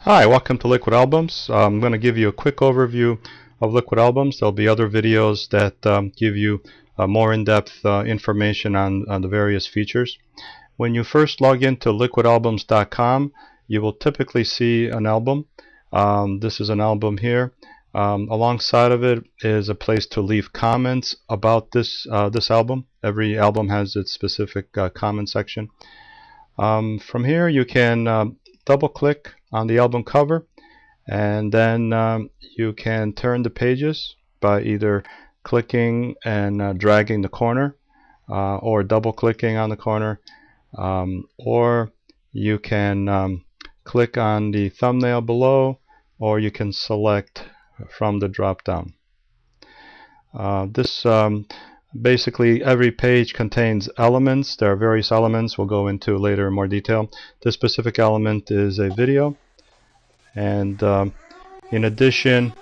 Hi, welcome to Liquid Albums. I'm going to give you a quick overview of Liquid Albums. There'll be other videos that give you more in-depth information on the various features. When you first log into liquidalbums.com, you will typically see an album. This is an album here. Alongside of it is a place to leave comments about this album. Every album has its specific comment section. From here you can double click on the album cover, and then you can turn the pages by either clicking and dragging the corner or double clicking on the corner, or you can click on the thumbnail below, or you can select from the drop down. Basically every page contains elements. There are various elements we'll go into later in more detail. This specific element is a video, and in addition,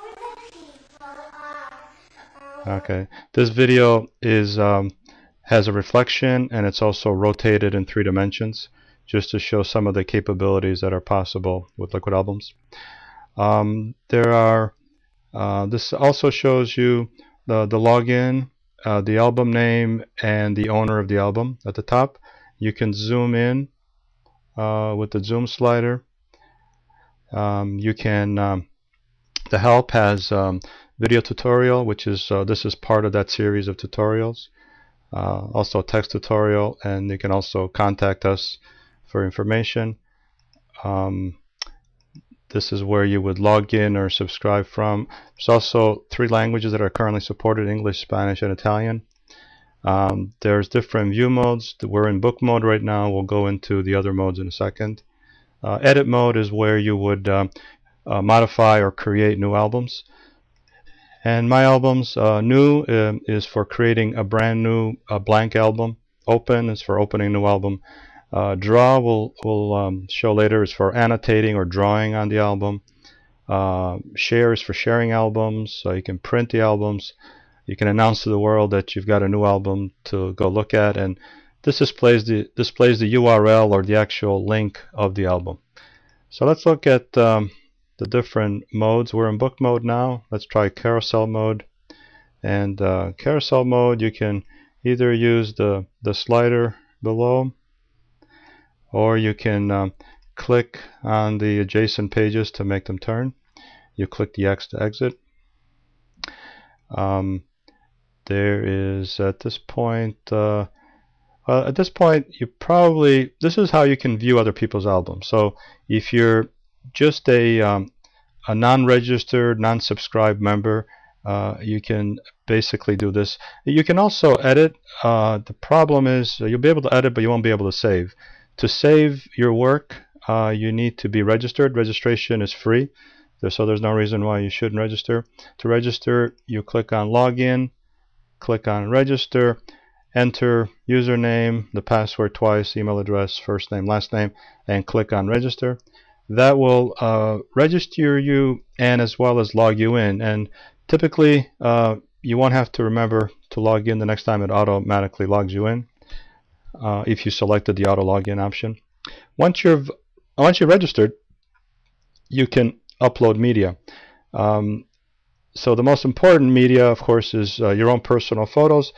this video has a reflection, and it's also rotated in 3 dimensions, just to show some of the capabilities that are possible with Liquid Albums. This also shows you the login, the album name, and the owner of the album. At the top you can zoom in with the zoom slider. The help has video tutorial, which is this is part of that series of tutorials. Also a text tutorial, and you can also contact us for information. This is where you would log in or subscribe from. There's also 3 languages that are currently supported: English, Spanish, and Italian. There's different view modes. We're in book mode right now. We'll go into the other modes in a second. Edit mode is where you would modify or create new albums. And My Albums, new is for creating a brand new blank album. Open is for opening a new album. Draw will show later is for annotating or drawing on the album. Share is for sharing albums, so you can print the albums. You can announce to the world that you've got a new album to go look at, and this displays the URL or the actual link of the album. So let's look at the different modes. We're in book mode now. Let's try carousel mode. And carousel mode, you can either use the slider below, or you can click on the adjacent pages to make them turn. You click the X to exit. There is at this point this is how you can view other people's albums. So if you're just a non-registered, non-subscribed member, you can basically do this. You can also edit. The problem is you'll be able to edit, but you won't be able to save. To save your work, you need to be registered. Registration is free, so there's no reason why you shouldn't register. To register, you click on Login, click on Register, enter username, the password twice, email address, first name, last name, and click on Register. That will register you and as well as log you in. And typically, you won't have to remember to log in the next time. It automatically logs you in if you selected the auto login option. Once you're registered, you can upload media. So the most important media, of course, is your own personal photos,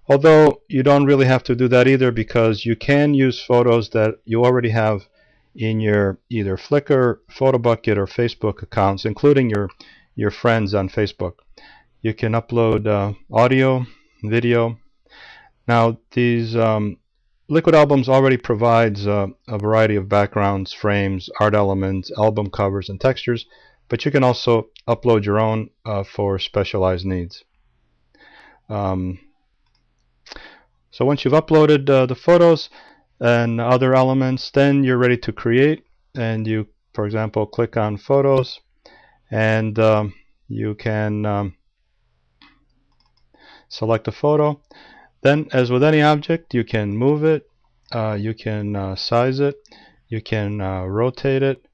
although you don't really have to do that either, because you can use photos that you already have in your either Flickr, PhotoBucket, or Facebook accounts, including your friends on Facebook. You can upload audio, video. Now these Liquid Albums already provides a variety of backgrounds, frames, art elements, album covers, and textures, but you can also upload your own for specialized needs. So once you've uploaded the photos and other elements, then you're ready to create. And you, for example, click on Photos, and you can select a photo. Then, as with any object, you can move it, you can size it, you can rotate it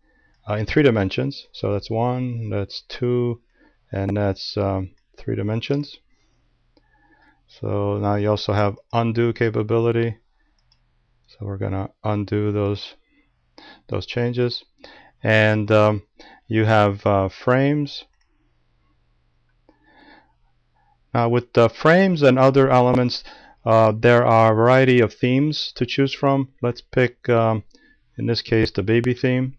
in 3 dimensions. So that's 1, that's 2, and that's 3 dimensions. So now you also have undo capability. So we're going to undo those changes. And you have frames. Now with the frames and other elements, there are a variety of themes to choose from. Let's pick, in this case, the baby theme.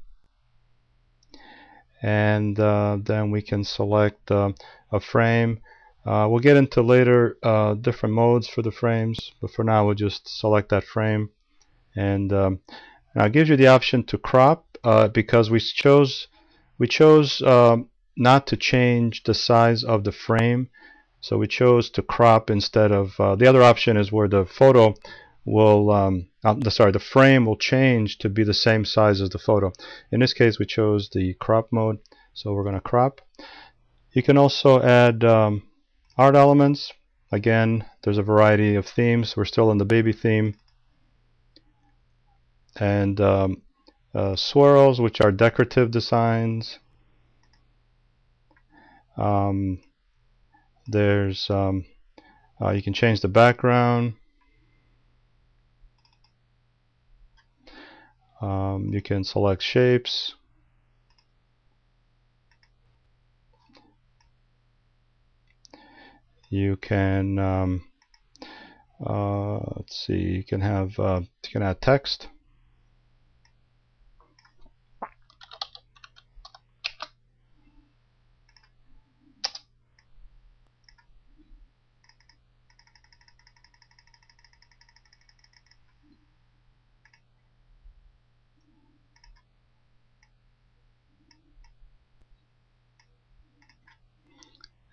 And then we can select a frame. We'll get into later different modes for the frames, but for now we'll just select that frame. And now it gives you the option to crop because we chose not to change the size of the frame, so we chose to crop instead of the other option is where the photo will the frame will change to be the same size as the photo. In this case we chose the crop mode, so we're going to crop. You can also add art elements. Again, there's a variety of themes. We're still in the baby theme. And swirls, which are decorative designs. There's you can change the background. You can select shapes. You can let's see. You can add text.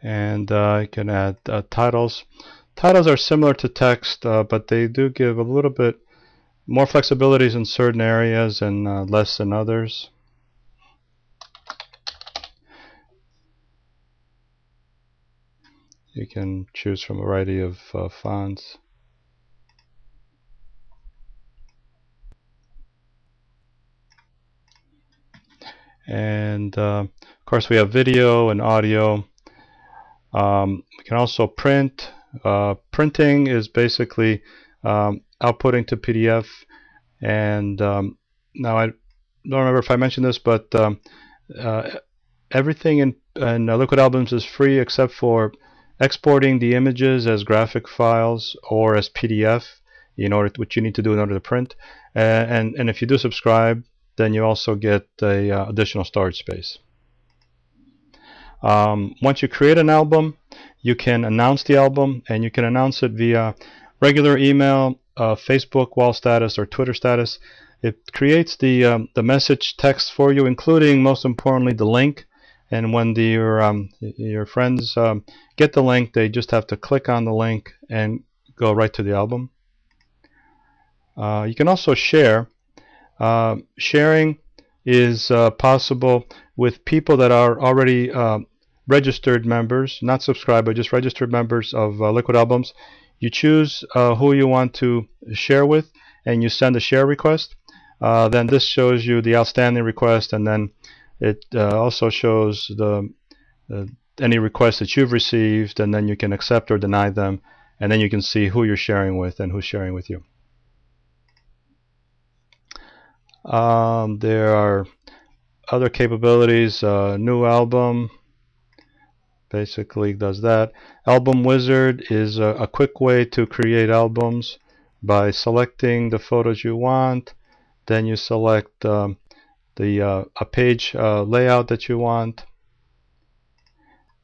And you can add titles. Titles are similar to text, but they do give a little bit more flexibilities in certain areas and less in others. You can choose from a variety of fonts. And of course we have video and audio. We can also print. Printing is basically outputting to PDF. And now I don't remember if I mentioned this, but everything in Liquid Albums is free except for exporting the images as graphic files or as PDF, which you need to do in order to print. And if you do subscribe, then you also get a additional storage space. Once you create an album, you can announce the album, and you can announce it via regular email, Facebook wall status, or Twitter status. It creates the message text for you, including, most importantly, the link. And when your friends get the link, they just have to click on the link and go right to the album. You can also share. Sharing is possible with people that are already registered members, not subscribed, but just registered members of Liquid Albums. You choose who you want to share with, and you send a share request. Then this shows you the outstanding request, and then it also shows any requests that you've received, and then you can accept or deny them, and then you can see who you're sharing with and who's sharing with you. There are other capabilities. New album basically does that. Album Wizard is a quick way to create albums by selecting the photos you want. Then you select a page layout that you want,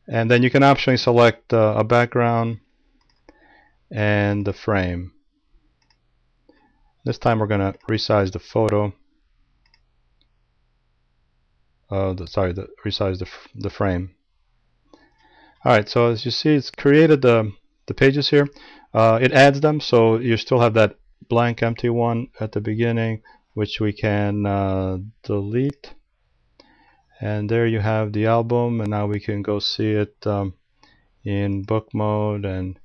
and then you can optionally select a background and the frame. This time we're going to resize the photo. Resize the frame. Alright, so as you see, it's created the pages here. It adds them, so you still have that blank empty one at the beginning, which we can delete. And there you have the album, and now we can go see it in book mode, and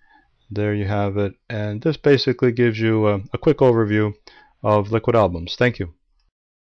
there you have it. And this basically gives you a quick overview of Liquid Albums. Thank you.